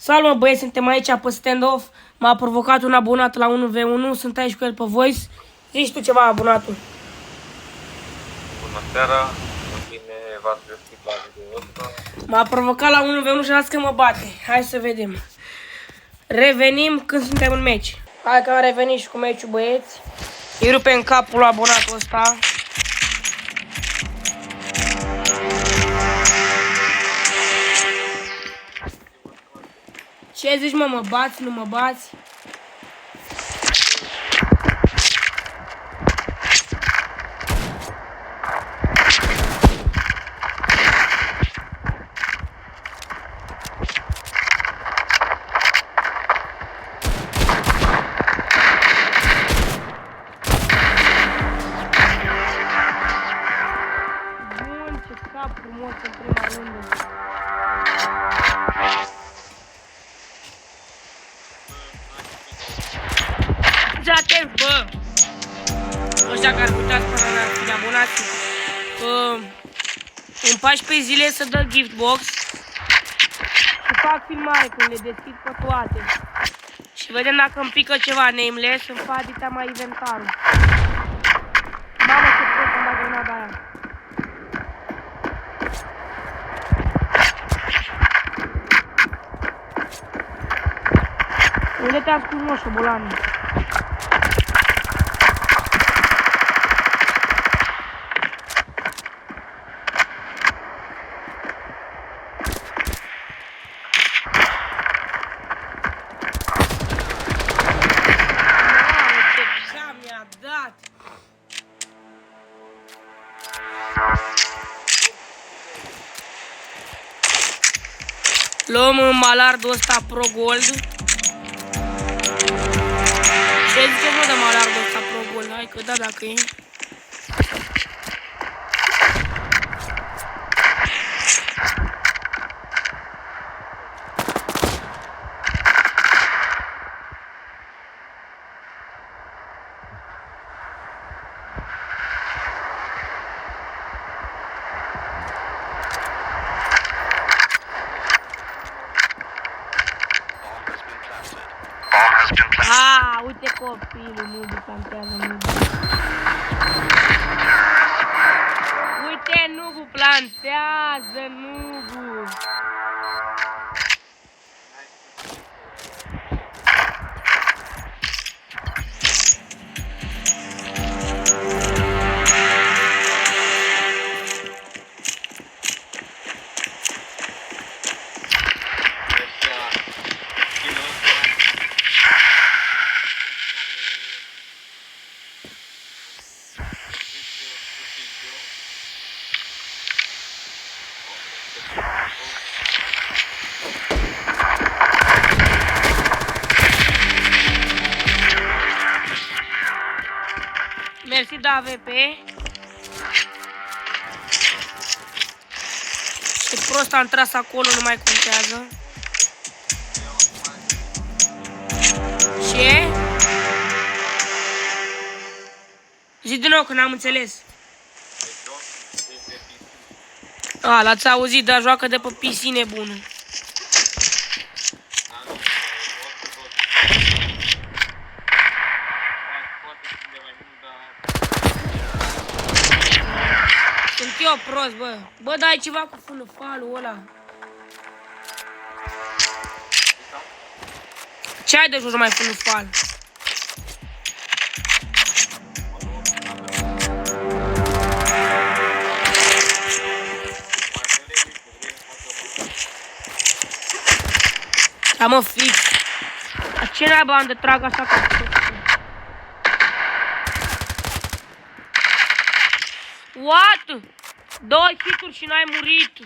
Salut, mă, băieți, suntem aici pe stand-off. M-a provocat un abonat la 1v1, sunt aici cu el pe voice. Zici tu ceva, abonatul. Bună seara, bine v-ați găsit la video ăsta. M-a provocat la 1v1 și las că mă bate. Hai să vedem. Revenim când suntem în meci. Hai că am revenit și cu meciul, băieți. Îi rupe în capul lui abonatul ăsta. Ce zici, mă bați, nu mă bați? Bun, ce cap frumos în prima rundă. Atent, bă! Ăștia care uitați până la fi de abonați, în 14 zile să dă gift box și fac filmare când le deschid pe toate. Și vedem dacă îmi pică ceva nameless, îmi fac dita mai inventarul. Mamă, ce prost am dat grenada aia. Unde te-a ascuns, mă, șobolane? Dat. Luăm malardul ăsta Pro Gold. Ce ziceți, mă, de malardul ăsta Pro Gold? Hai că da, dacă e. Uite copilul, Nubu plantează Nubu. Uite, Nubu plantează Nubu. Mersi de AVP. Ce prost am tras acolo, nu mai contează. Ce? Zi din nou că n-am înțeles. A, l-ați auzit, dar joacă de pe PC nebună. Sunt eu prost, bă. Bă, dai ceva cu funăfalul ăla. Ce ai de jos mai funăfal? Da, mă, fix. Ce naiba am de trag asta ca what? 2 hituri și n-ai murit.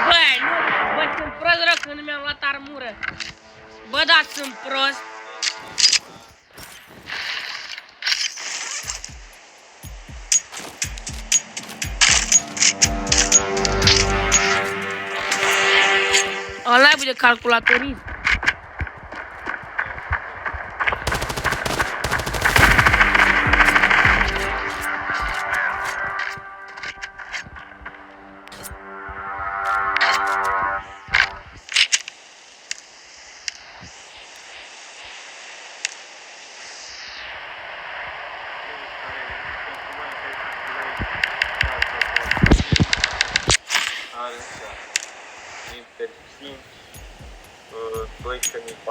Bă, nu, bă, sunt prost rău că nu mi-am luat armură. Bă, da, sunt prost. Ăla e de calculatorist.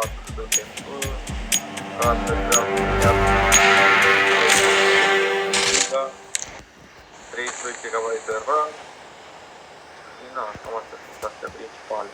4 de tempă, ca să vreau să 13 GB de RAM și na, cam astea sunt astea principale.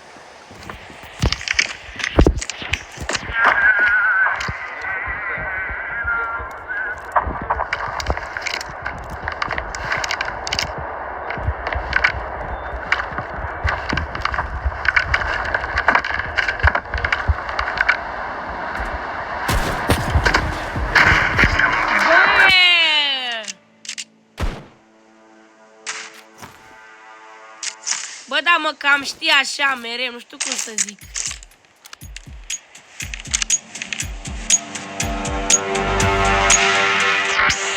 Bă, da, mă cam știi așa mereu, nu știu cum să zic.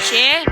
Ce?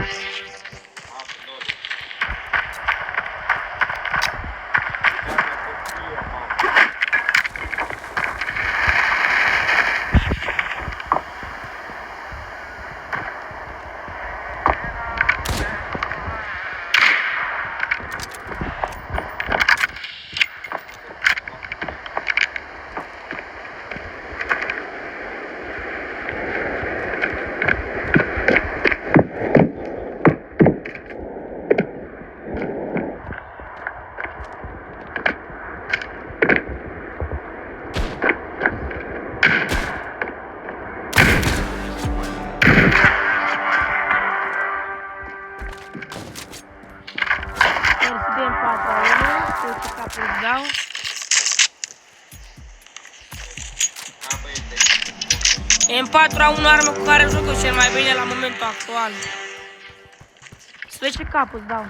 Dau. M4 a una armă cu care joc eu cel mai bine la momentul actual. Să vezi ce cap îți dau.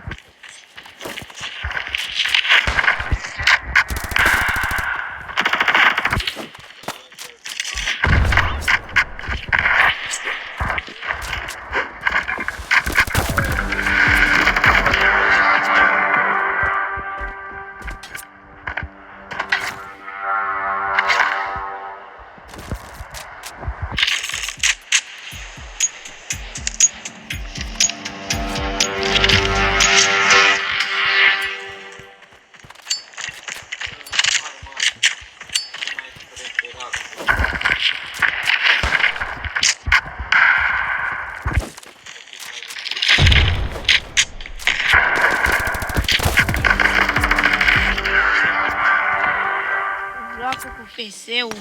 Joacă cu FS-ul.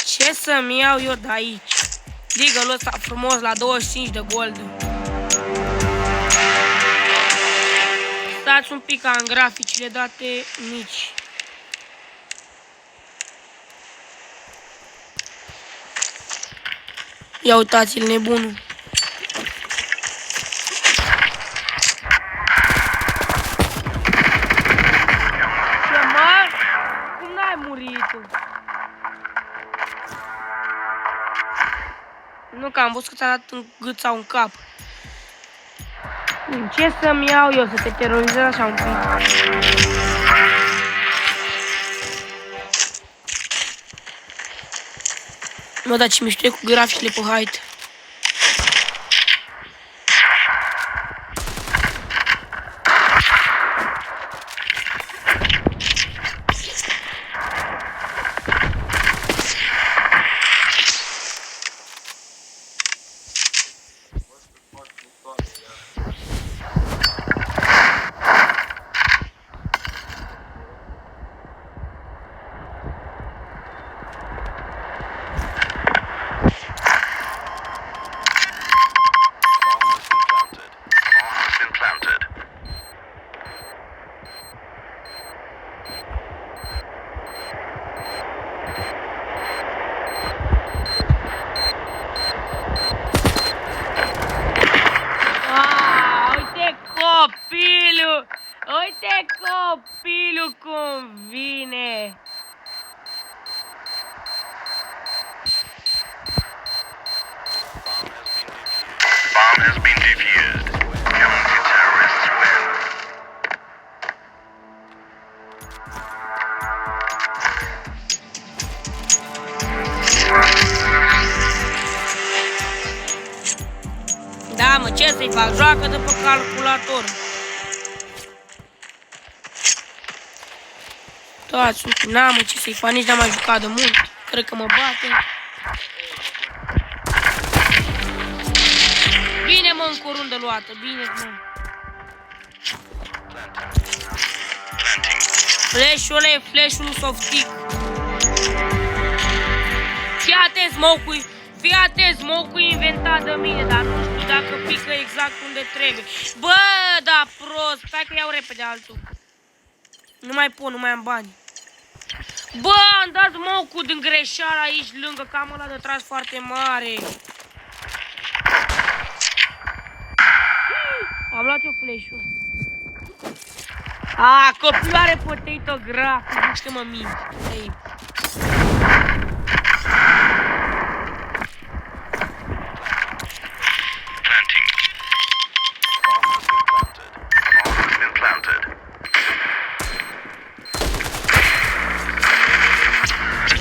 Ce să-mi iau eu de aici? Deagle-ul ăsta frumos la 25 de gold. Stați un pic ca în graficile date mici. Ia uitați-l, nebunul. Cum n-ai murit tu? Nu că am văzut că ți-a dat în gât sau în cap. Ce să-mi iau eu să te terorizez așa un pic? Mă, dar ce mișto e cu graficile pe height. Uite copilul cum vine! Bomb has been defused. Counter-terrorists win. Da, mă, ce să-i fac? Joacă de pe calculator. Toți, n-am ce să-i fac, nici n-am mai jucat de mult. Cred că mă bate. Bine, mă, încă o rundă luată, bine, mă. Flash-ul ăla e flash-ul lui Softic. Fii atent, smoke-ul e inventat de mine, dar nu știu dacă pică exact unde trebuie. Bă, da, prost, stai că iau repede altul. Nu mai pot, nu mai am bani. Bă, am dat smoke-ul din greșeală aici lângă, cam ăla de tras foarte mare. Am luat eu flash-ul. A, copilul are potato graf, zici că mă minți. Ei.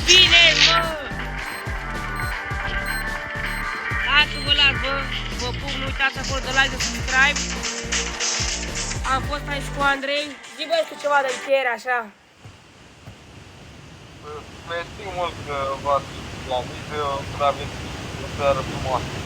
Bine, mă! Hai să vă las, bă. Vă pup, nu uitați acolo de like, de subscribe. Am fost aici cu Andrei. Zi, bă, știu ceva de încheiere, așa. Mersi mult că v-ați la video, să aveți o seară frumoasă.